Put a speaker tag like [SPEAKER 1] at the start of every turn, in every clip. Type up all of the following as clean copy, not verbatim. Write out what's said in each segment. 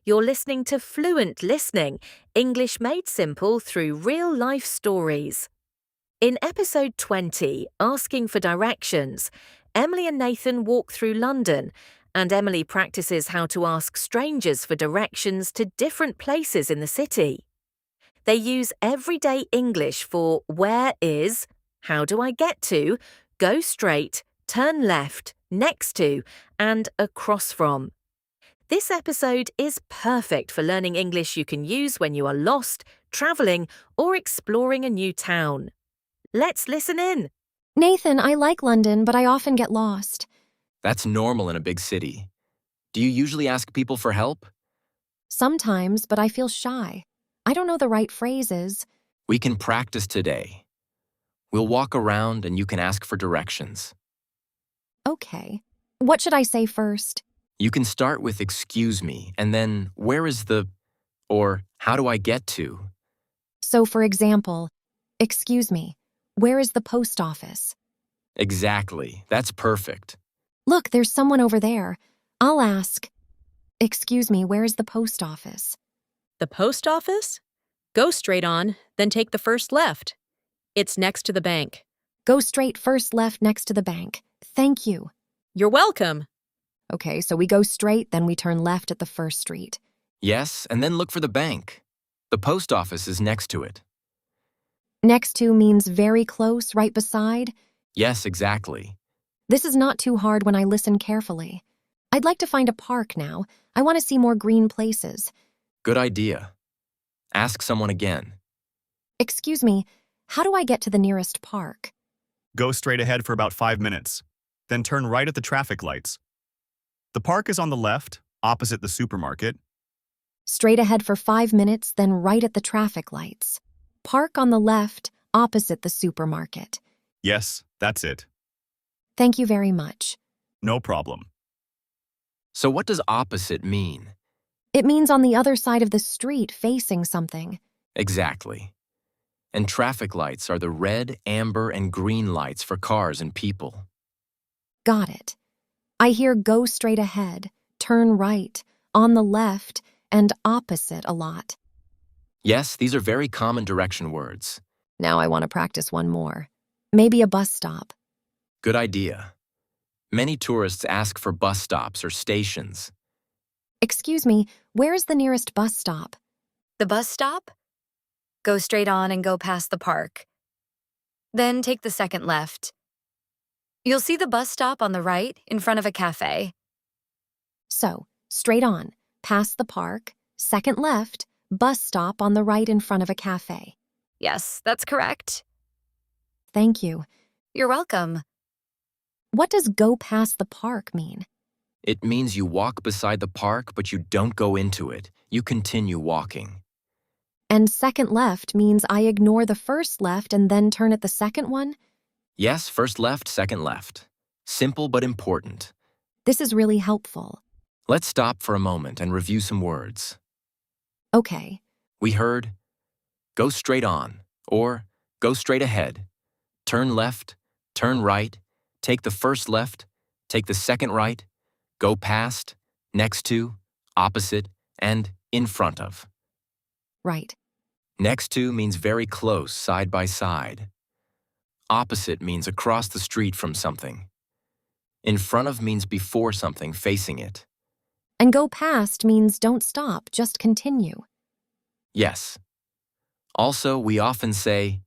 [SPEAKER 1] You're listening to Fluent Listening, English made simple through real-life stories. In episode 20, Asking for Directions, Emily and Nathan walk through London, and Emily practices how to ask strangers for directions to different places in the city. They use everyday English for where is, how do I get to, go straight, turn left, next to, and across from. This episode is perfect for learning English you can use when you are lost, travelling, or exploring a new town. Let's listen in.
[SPEAKER 2] Nathan, I like London, but I often get lost.
[SPEAKER 3] That's normal in a big city. Do you usually ask people for help?
[SPEAKER 2] Sometimes, but I feel shy. I don't know the right phrases.
[SPEAKER 3] We can practice today. We'll walk around and you can ask for directions.
[SPEAKER 2] Okay. What should I say first?
[SPEAKER 3] You can start with excuse me and then where is the or how do I get to?
[SPEAKER 2] So, for example, excuse me, where is the post office?
[SPEAKER 3] Exactly. That's perfect.
[SPEAKER 2] Look, there's someone over there. I'll ask, excuse me, where is the post office?
[SPEAKER 4] The post office? Go straight on, then take the first left. It's next to the bank.
[SPEAKER 2] Go straight first left next to the bank. Thank you.
[SPEAKER 4] You're welcome.
[SPEAKER 2] Okay, so we go straight, then we turn left at the first street.
[SPEAKER 3] Yes, and then look for the bank. The post office is next to it.
[SPEAKER 2] Next to means very close, right beside.
[SPEAKER 3] Yes, exactly.
[SPEAKER 2] This is not too hard when I listen carefully. I'd like to find a park now. I want to see more green places.
[SPEAKER 3] Good idea. Ask someone again.
[SPEAKER 2] Excuse me, how do I get to the nearest park?
[SPEAKER 5] Go straight ahead for about 5 minutes, then turn right at the traffic lights. The park is on the left, opposite the supermarket.
[SPEAKER 2] Straight ahead for 5 minutes, then right at the traffic lights. Park on the left, opposite the supermarket.
[SPEAKER 5] Yes, that's it.
[SPEAKER 2] Thank you very much.
[SPEAKER 5] No problem.
[SPEAKER 3] So what does opposite mean?
[SPEAKER 2] It means on the other side of the street, facing something.
[SPEAKER 3] Exactly. And traffic lights are the red, amber, and green lights for cars and people.
[SPEAKER 2] Got it. I hear go straight ahead, turn right, on the left, and opposite a lot.
[SPEAKER 3] Yes, these are very common direction words.
[SPEAKER 2] Now I want to practice one more. Maybe a bus stop.
[SPEAKER 3] Good idea. Many tourists ask for bus stops or stations.
[SPEAKER 2] Excuse me, where is the nearest bus stop?
[SPEAKER 6] The bus stop? Go straight on and go past the park. Then take the second left. You'll see the bus stop on the right in front of a cafe.
[SPEAKER 2] So, straight on, past the park, second left, bus stop on the right in front of a cafe.
[SPEAKER 6] Yes, that's correct.
[SPEAKER 2] Thank you.
[SPEAKER 6] You're welcome.
[SPEAKER 2] What does go past the park mean?
[SPEAKER 3] It means you walk beside the park, but you don't go into it. You continue walking.
[SPEAKER 2] And second left means I ignore the first left and then turn at the second one?
[SPEAKER 3] Yes, first left, second left. Simple but important.
[SPEAKER 2] This is really helpful.
[SPEAKER 3] Let's stop for a moment and review some words.
[SPEAKER 2] Okay.
[SPEAKER 3] We heard go straight on or go straight ahead. Turn left, turn right, take the first left, take the second right, go past, next to, opposite, and in front of.
[SPEAKER 2] Right.
[SPEAKER 3] Next to means very close, side by side. Opposite means across the street from something. In front of means before something, facing it.
[SPEAKER 2] And go past means don't stop, just continue.
[SPEAKER 3] Yes. Also, we often say,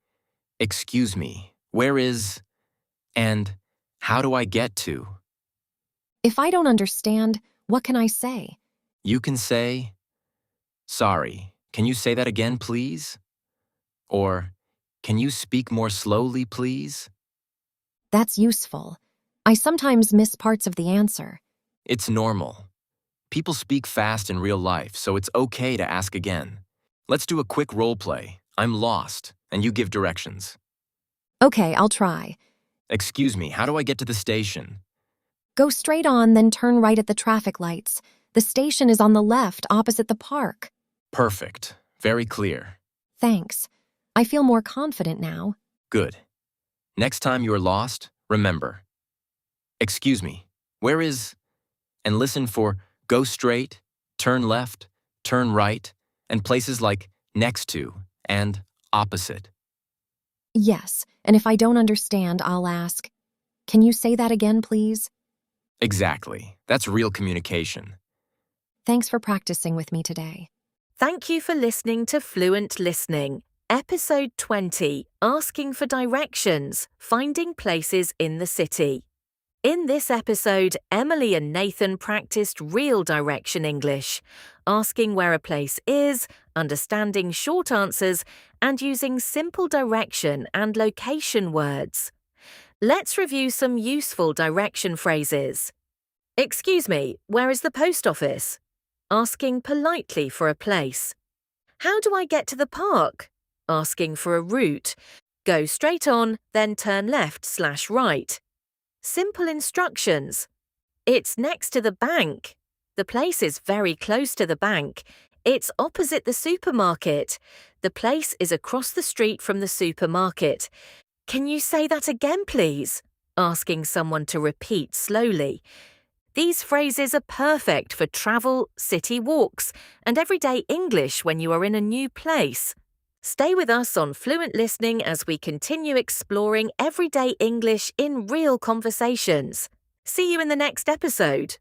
[SPEAKER 3] excuse me, where is, and how do I get to?
[SPEAKER 2] If I don't understand, what can I say?
[SPEAKER 3] You can say, sorry, can you say that again, please? Or, can you speak more slowly, please?
[SPEAKER 2] That's useful. I sometimes miss parts of the answer.
[SPEAKER 3] It's normal. People speak fast in real life, so it's okay to ask again. Let's do a quick role play. I'm lost, and you give directions.
[SPEAKER 2] Okay, I'll try.
[SPEAKER 3] Excuse me, how do I get to the station?
[SPEAKER 2] Go straight on, then turn right at the traffic lights. The station is on the left, opposite the park.
[SPEAKER 3] Perfect. Very clear.
[SPEAKER 2] Thanks. I feel more confident now.
[SPEAKER 3] Good. Next time you are lost, remember. Excuse me, where is... And listen for go straight, turn left, turn right, and places like next to and opposite.
[SPEAKER 2] Yes, and if I don't understand, I'll ask, "Can you say that again, please?"
[SPEAKER 3] Exactly. That's real communication.
[SPEAKER 2] Thanks for practicing with me today.
[SPEAKER 1] Thank you for listening to Fluent Listening, Episode 20, Asking for Directions, Finding Places in the City. In this episode, Emily and Nathan practiced real direction English, asking where a place is, understanding short answers, and using simple direction and location words. Let's review some useful direction phrases. Excuse me, where is the post office? Asking politely for a place. How do I get to the park? Asking for a route. Go straight on, then turn left/right. Simple instructions. It's next to the bank. The place is very close to the bank. It's opposite the supermarket. The place is across the street from the supermarket. Can you say that again, please? Asking someone to repeat slowly. These phrases are perfect for travel, city walks, and everyday English when you are in a new place. Stay with us on Fluent Listening as we continue exploring everyday English in real conversations. See you in the next episode.